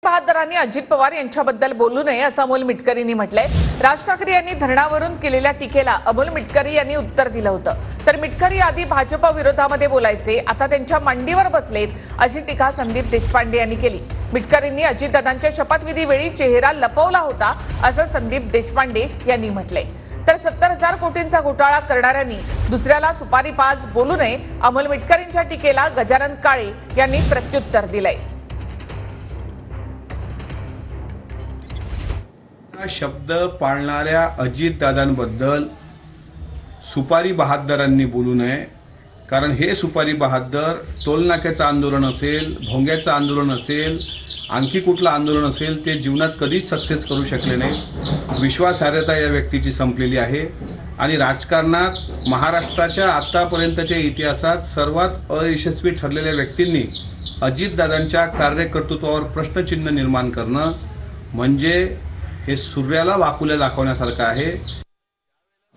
बहादरांनी अजित पवार यांच्याबद्दल बोलू नये असं अमोल मिटकरींनी म्हटलंय। राज ठाकरे यांनी धरणावरून केलेल्या टीकेला अमोल मिटकरी यांनी उत्तर दिलं होतं। तर मिटकरी आधी भाजप विरोधामध्ये बोलायचे, आता त्यांच्या मांडीवर बसलेत अशी टीका संदीप देशपांडे यांनी केली। मिटकरींनी अजितदादांच्या शपथविधी वेळी चेहरा लपवला होता असं संदीप देशपांडे यांनी म्हटलंय। तर 70,000 कोटींचा घोटाळा करणाऱ्यांनी दुसऱ्याला सुपारी पाच बोलू नये अमोल मिटकरींच्या टीकेला गजानन काळे यांनी प्रत्युत्तर दिलंय। शब्द पाळणाऱ्या अजितदादांबद्दल सुपारी बहादरांनी बोलू नये, कारण हे सुपारी बहादर टोलनाक्याचं आंदोलन असेल, भोंग्याचं आंदोलन असेल, आणखी कुठलं आंदोलन असेल ते जीवनात कधीच सक्सेस करू शकले नाही। विश्वासार्हता या व्यक्तीची संपलेली आहे आणि राजकारणात महाराष्ट्राच्या आतापर्यंतच्या इतिहासात सर्वात अयशस्वी ठरलेल्या व्यक्तींनी अजितदादांच्या कार्यकर्तृत्वावर प्रश्नचिन्ह निर्माण करणं म्हणजे हे सूर्याला वाकुल्या दाखवण्यासारखं आहे।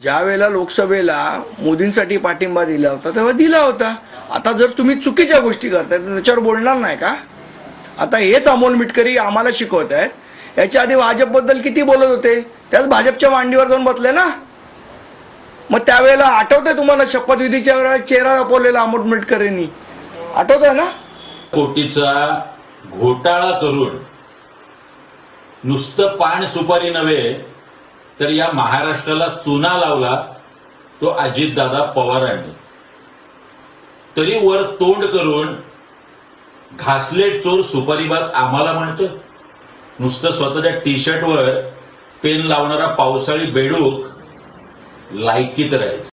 ज्यावेळेला लोकसभेला मोदींसाठी पाठिंबा दिला होता तेव्हा दिला होता। आता जर तुम्ही चुकीच्या गोष्टी करताय तर त्याच्यावर बोलणार नाही का? आता हेच अमोल मिटकरी आम्हाला शिकवत आहेत। याच्या आधी भाजपबद्दल किती बोलत होते, त्याच भाजपच्या मांडीवर जाऊन बसले ना। मग त्यावेळेला आठवतंय तुम्हाला शपथविधीच्या वेळेला चेहरा लपवलेला अमोल मिटकरींनी, आठवतंय ना? कोटीचा घोटाळा करून नुसतं पान सुपारी नव्हे तर या महाराष्ट्राला चुना लावला तो अजितदादा पवारांनी। तरी वर तोंड करून घासलेट चोर सुपारीबाज आम्हाला म्हणतो। नुसतं स्वतःच्या टी शर्टवर पेन लावणारा पावसाळी बेडूक लायकीत राहायचं।